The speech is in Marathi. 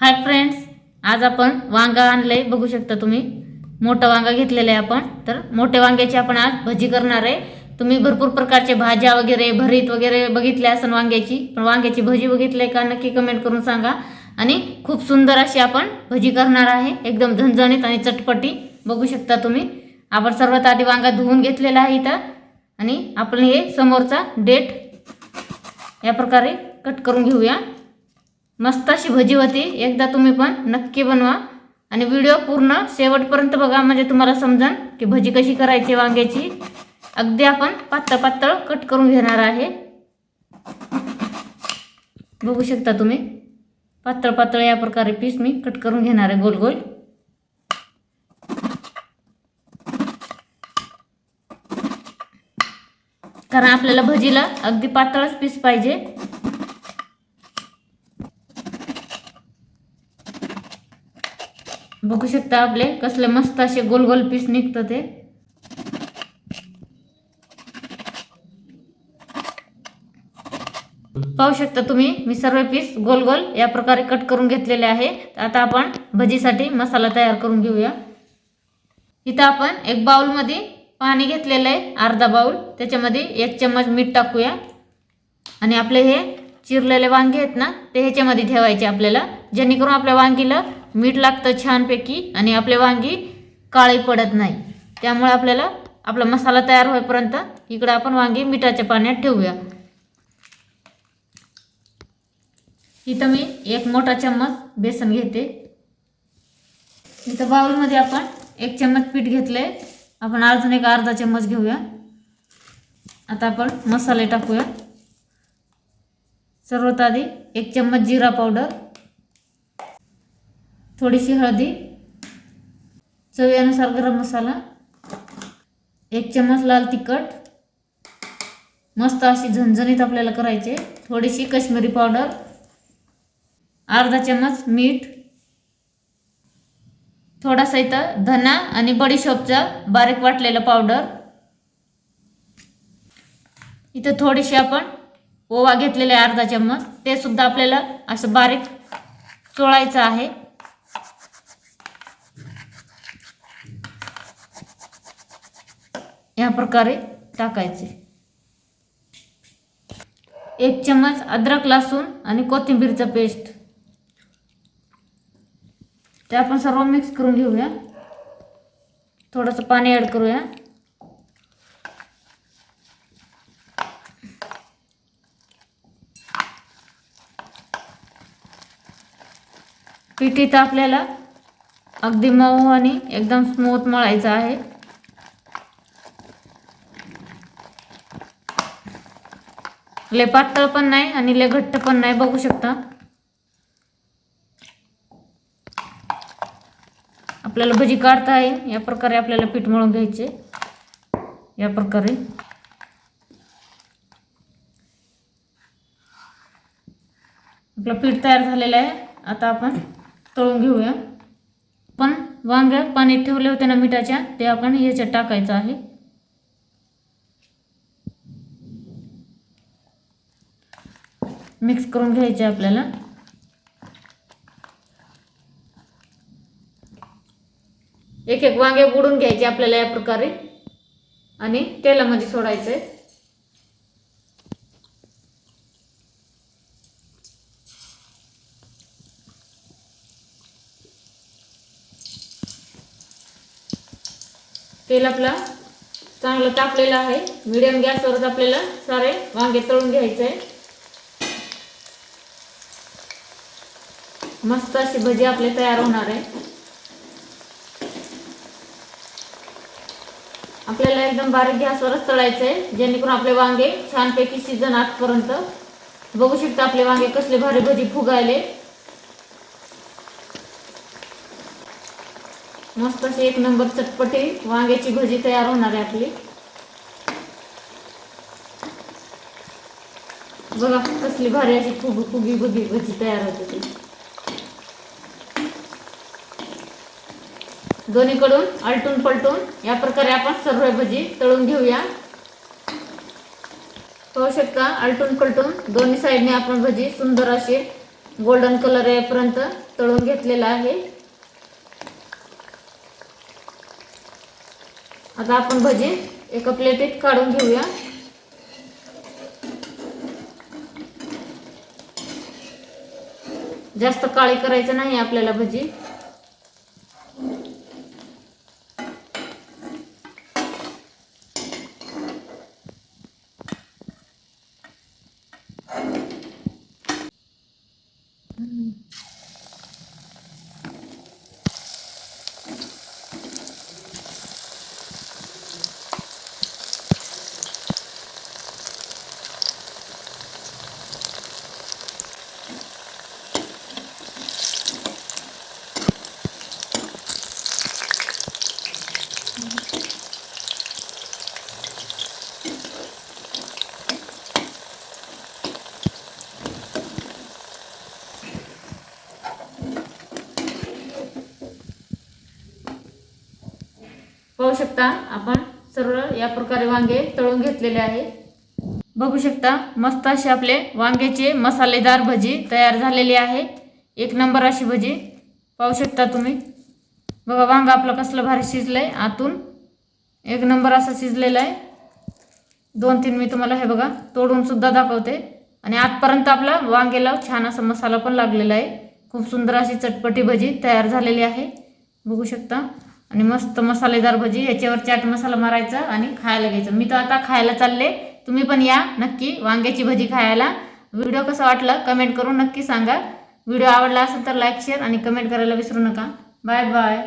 हाय फ्रेंड्स, आज आपण वांगा आणलंय. बघू शकता तुम्ही, मोठं वांगा घेतलेलं आहे आपण. तर मोठ्या वांग्याची आपण आज भजी करणार आहे. तुम्ही भरपूर प्रकारचे भाज्या वगैरे, भरीत वगैरे बघितले असन वांग्याची, पण वांग्याची भजी बघितलंय का नक्की कमेंट करून सांगा. आणि खूप सुंदर अशी आपण भजी करणार आहे, एकदम झणझणीत आणि चटपटी. बघू शकता तुम्ही, आपण सर्वात आधी वांगा धुवून घेतलेला आहे इथं, आणि आपण हे समोरचा डेट या प्रकारे कट करून घेऊया. मस्त अशी भजी होती. एकदा तुम्ही पण नक्की बनवा आणि व्हिडिओ पूर्ण शेवटपर्यंत बघा, म्हणजे तुम्हाला समजेल की भजी कशी करायची वांग्याची. अगदी आपण पातळ पातळ कट करून घेणार आहे. बघू शकता तुम्ही, पातळ पातळ या प्रकारे पीस मी कट करून घेणार आहे, गोल गोल. कारण आपल्याला भजीला अगदी पातळच पीस पाहिजे. बघू शकता आपले कसले मस्त असे गोल गोल पीस निघतात ते. पाहू शकता तुम्ही, मी सर्व पीस गोल गोल या प्रकारे कट करून घेतलेले आहे. आता आपण भजीसाठी मसाला तयार करून घेऊया. इथं आपण एक बाउल मध्ये पाणी घेतलेलं आहे, अर्धा बाउल. त्याच्यामध्ये 1 चम्मच मीठ टाकूया. आणि आपले हे चिरलेले वांगे आहेत ना, ते ह्याच्यामध्ये ठेवायचे आपल्याला, जेणेकरून आपल्या वांगीला मीठ लागतं छानपैकी आणि आपले वांगी काळी पडत नाही. त्यामुळे आपल्याला आपला मसाला तयार होईपर्यंत इकडे आपण वांगी मिठाच्या पाण्यात ठेवूया. इथं मी 1 मोठा चम्मच बेसन घेते. इथं बाउलमध्ये आपण 1 चम्मच पीठ घेतलंय, आपण अजून एक अर्धा चम्मच घेऊया. आता आपण मसाले टाकूया. सर्वात आधी 1 चम्मच जिरा पावडर, थोडीशी हळदी, चवीनुसार गरम मसाला, 1 चम्मच लाल तिखट. मस्त अशी झणझणीत आपल्याला करायचे. थोडीशी काश्मीरी पावडर, अर्धा चम्मच मीठ, थोडासा इथं धना आणि बडीशोपचा बारीक वाटलेला पावडर. इथं थोडीशी आपण ओवा घेतलेले अर्धा चम्मच, ते सुद्धा आपल्याला असं बारीक चोळायचं आहे. या प्रकारे टाकायचे. 1 चम्मच अद्रक, लसूण आणि कोथिंबीरचा पेस्ट, ते आपण सर्व मिक्स करून घेऊया. थोडंसं पाणी ॲड करूया. पीठ इथं आपल्याला अगदी मऊ आणि एकदम स्मूथ मळायचं आहे. लय पातळ पण नाही आणि लय घट्ट पण नाही. बघू शकता आपल्याला भजी काढता येईल या प्रकारे आपल्याला पीठ मळून घ्यायचे. या प्रकारे आपलं पीठ तयार झालेलं आहे. आता आपण तळून घेऊया. पण वांगे पाण्यात ठेवले होते ना मिठाच्या, ते आपण याच्यात टाकायचं आहे. मिक्स करून घ्यायचे आपल्याला. एक एक वांगे बुडून घ्यायचे आपल्याला या प्रकारे आणि तेलामध्ये सोडायचे. तेल आपला चांगलं तापलेलं आहे. मीडियम गॅसवरच आपल्याला सारे वांगे तळून घ्यायचे. मस्त अशी भजी आपली तयार होणार आहे. आपल्याला एकदम बारीक गॅसवरच तळायचे आहे, जेणेकरून आपले वांगे छानपैकी शिजन आतपर्यंत. बघू शकता आपले वांगे कसले भारी भजी फुगायले. मस्त अशी 1 नंबर चटपटी वांग्याची भजी तयार होणार आहे आपली. बघा कसली भारी अशी फुगी भजी तयार होते ती. दोन्हीकडून आलटून पलटून या प्रकारे आपण सर्व भजी तळून घेऊया. पाहू शकता आलटून पलटून दोन्ही साईडने आपण भजी सुंदर अशी गोल्डन कलर येईपर्यंत तळून घेतलेलं आहे. आता आपण भजी एका प्लेटीत काढून घेऊया. जास्त काळी करायचं नाही आपल्याला भजी. पाहू शकता आपण सरळ या प्रकारे वांगे तळून घेतलेले आहे. बघू शकता मस्त असे आपले वांग्याचे मसालेदार भजी तयार झालेली आहे. एक नंबर अशी भजी पाहू शकता तुम्ही. बघा वांग आपलं कसलं भारी शिजलंय, आतून एक नंबर असं शिजलेलं आहे. 2-3 मी तुम्हाला हे बघा तोडून सुद्धा दाखवते. आणि आतपर्यंत आपला वांग्याला छान असा मसाला पण लागलेला आहे. खूप सुंदर अशी चटपटी भजी तयार झालेली आहे. बघू शकता. आणि मस्त मसालेदार भजी, याच्यावर चाट मसाला मारायचा आणि खायला घ्यायचं. मी तर आता खायला चालले, तुम्ही पण या नक्की वांग्याची भजी खायला. व्हिडिओ कसा वाटला कमेंट करून नक्की सांगा. व्हिडिओ आवडला असेल तर लाईक शेअर आणि कमेंट करायला विसरू नका. Bye bye.